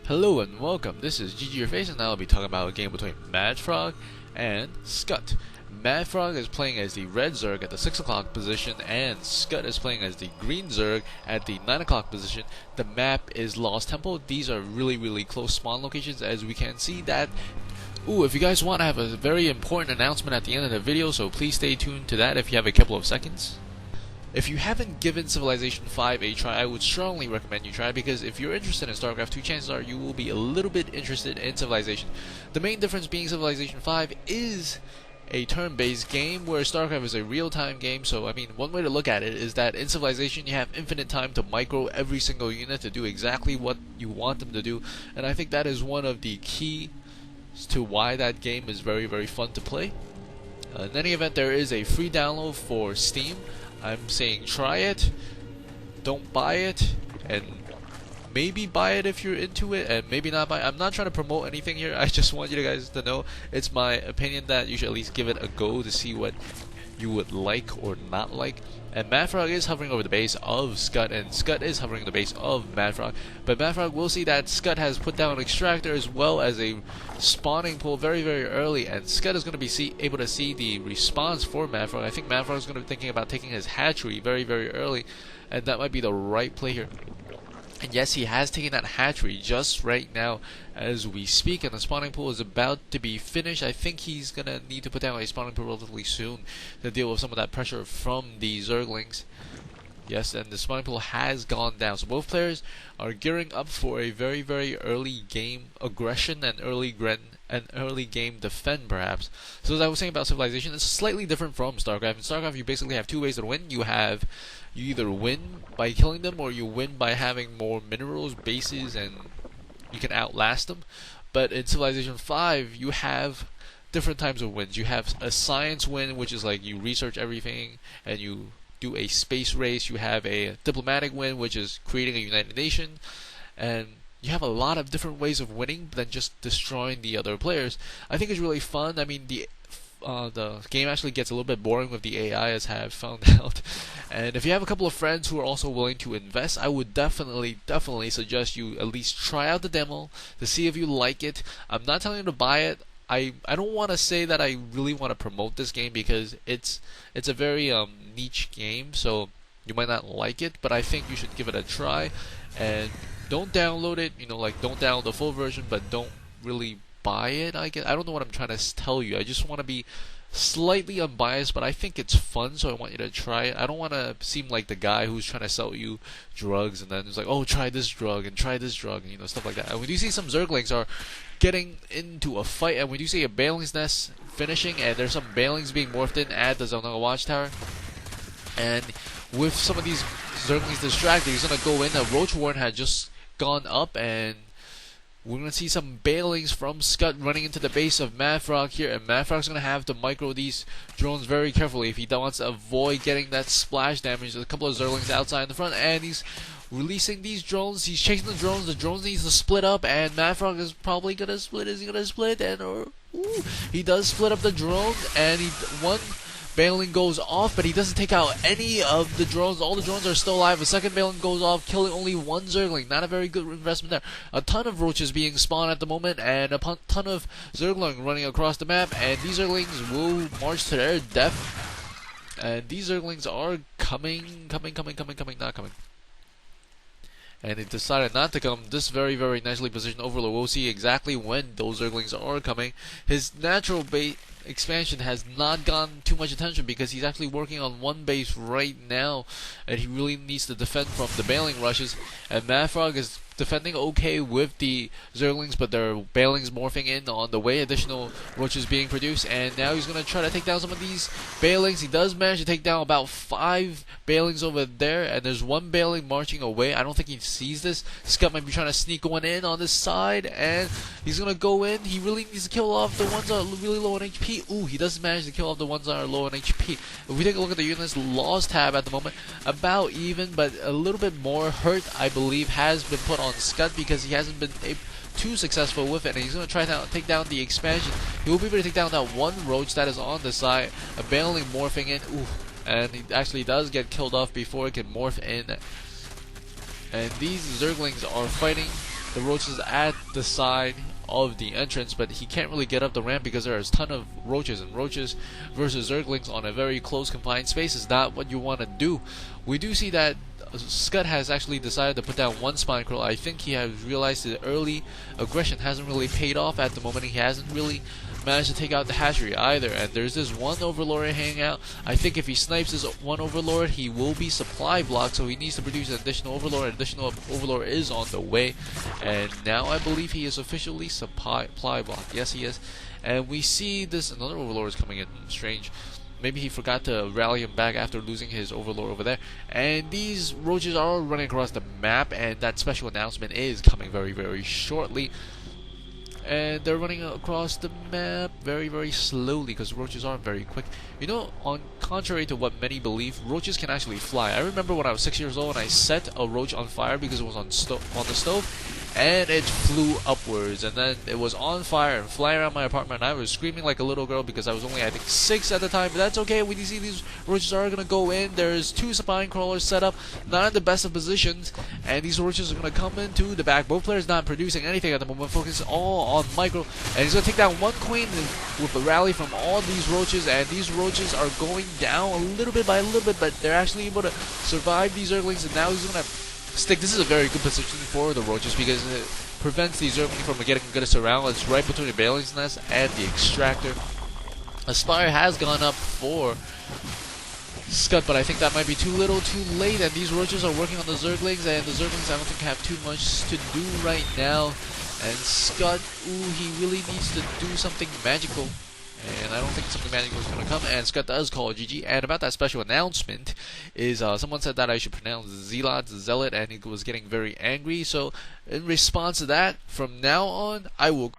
Hello and welcome, this is GG Your Face, and now I'll be talking about a game between MaDFroG and Skutt. MaDFroG is playing as the red Zerg at the 6 o'clock position, and Skutt is playing as the green Zerg at the 9 o'clock position. The map is Lost Temple. These are really close spawn locations, as we can see that. If you guys want, I have a very important announcement at the end of the video, so please stay tuned to that if you have a couple of seconds. If you haven't given Civilization 5 a try, I would strongly recommend you try, because if you're interested in Starcraft 2, chances are you will be a little bit interested in Civilization. The main difference being Civilization 5 is a turn-based game, where Starcraft is a real-time game. So I mean, one way to look at it is that in Civilization you have infinite time to micro every single unit to do exactly what you want them to do, and I think that is one of the keys to why that game is very fun to play. In any event, there is a free download for Steam. I'm saying try it, don't buy it, and maybe buy it if you're into it, and maybe not buy it. I'm not trying to promote anything here, I just want you guys to know it's my opinion that you should at least give it a go to see what you would like or not like. And MaDFroG is hovering over the base of Skutt, and Skutt is hovering the base of MaDFroG. But MaDFroG will see that Skutt has put down an extractor as well as a spawning pool very early, and Skutt is going to be able to see the response for MaDFroG. I think MaDFroG is going to be thinking about taking his hatchery very early, and that might be the right play here. And yes, he has taken that hatchery just right now as we speak, and the spawning pool is about to be finished. I think he's going to need to put down a spawning pool relatively soon to deal with some of that pressure from the Zerglings. Yes, and the spawning pool has gone down. So both players are gearing up for a very early game aggression and early game defend, perhaps. So as I was saying about Civilization, it's slightly different from Starcraft. In Starcraft, you basically have two ways to win. You either win by killing them, or you win by having more minerals, bases, and you can outlast them. But in Civilization 5, you have different types of wins. You have a science win, which is like you research everything and you do a space race. You have a diplomatic win, which is creating a united nation, and you have a lot of different ways of winning than just destroying the other players. I think it's really fun. I mean, the game actually gets a little bit boring with the AI, as I have found out. And if you have a couple of friends who are also willing to invest, I would definitely suggest you at least try out the demo to see if you like it. I'm not telling you to buy it. I don't want to say that I really want to promote this game, because it's a very niche game, so you might not like it, but I think you should give it a try. And don't download it, like don't download the full version, but don't really buy it. I don't know what I'm trying to tell you. I just want to be slightly unbiased, but I think it's fun, so I want you to try it. I don't want to seem like the guy who's trying to sell you drugs and then it's like, oh, try this drug and try this drug, and stuff like that. And we do see some Zerglings are getting into a fight, and we do see a Bailing's Nest finishing, and there's some Bailings being morphed in at the Zelnaga Watchtower. And with some of these Zerglings distracted, he's gonna go in. The Roach Warren had just gone up, and we're going to see some Bailings from Skutt running into the base of MaDFroG here, and MaDFrog's going to have to micro these drones very carefully if he wants to avoid getting that splash damage. There's a couple of Zerglings outside in the front, and he's releasing these drones. He's chasing the drones. The drones needs to split up, and MaDFroG is probably going to split. Is he going to split? And he does split up the drone, and one Bailing goes off, but he doesn't take out any of the drones. All the drones are still alive. A second Bailing goes off, killing only one Zergling. Not a very good investment there. A ton of roaches being spawned at the moment, and a ton of Zergling running across the map, and these Zerglings will march to their death. And these Zerglings are coming, not coming. And they decided not to come. This very nicely positioned Overlord. We'll see exactly when those Zerglings are coming. His natural base expansion has not gotten too much attention, because he's actually working on one base right now, and he really needs to defend from the Bailing rushes. And MaDFroG is defending okay with the Zerglings, but there are Bailings morphing in on the way, additional roaches being produced, and now he's going to try to take down some of these Bailings. He does manage to take down about 5 Bailings over there, and there's one Bailing marching away. I don't think he sees this. Skutt might be trying to sneak one in on this side, and he's going to go in. He really needs to kill off the ones that are really low on HP. He does manage to kill off the ones that are low on HP. If we take a look at the units, loss tab at the moment, about even, but a little bit more hurt, I believe, has been put on Skutt, because he hasn't been too successful with it, and he's going to try to take down the expansion. He will be able to take down that one roach that is on the side, a Bailing morphing in, and he actually does get killed off before it can morph in. And these Zerglings are fighting the roaches at the side of the entrance, but he can't really get up the ramp because there is a ton of roaches, and roaches versus Zerglings on a very close confined space is not what you want to do. We do see that Skutt has actually decided to put down one spine curl. I think he has realized that early aggression hasn't really paid off at the moment. He hasn't really managed to take out the hatchery either, and there's this one overlord hanging out. I think if he snipes this one overlord, he will be supply blocked, so he needs to produce an additional overlord. An additional overlord is on the way, and now I believe he is officially supply blocked. Yes, he is. And we see this another overlord is coming in. Strange. Maybe he forgot to rally him back after losing his overlord over there. And these roaches are running across the map, and that special announcement is coming very, very shortly. And they're running across the map very, very slowly because roaches aren't very quick. You know, on contrary to what many believe, roaches can actually fly. I remember when I was 6 years old and I set a roach on fire because it was on the stove, and it flew upwards, and then it was on fire and flying around my apartment, and I was screaming like a little girl because I was only, I think, 6 at the time, but that's okay. We see these roaches are going to go in. There's 2 spine crawlers set up, not in the best of positions, and these roaches are going to come into the back. Both players not producing anything at the moment, focusing all on Micro, and he's going to take down one queen with a rally from all these roaches, and these roaches are going down a little bit by a little bit, but they're actually able to survive these Zerglings, and now he's going to stick. This is a very good position for the roaches because it prevents the Zergling from getting good surround. It's right between the Bailing's Nest and the extractor. A Spire has gone up for Skutt, but I think that might be too little too late, and these roaches are working on the Zerglings, and the Zerglings I don't think have too much to do right now. And Skutt, ooh, he really needs to do something magical. And I don't think something magical is going to come, and Skutt does call GG. And about that special announcement is someone said that I should pronounce Zealot, and he was getting very angry. So in response to that, from now on, I will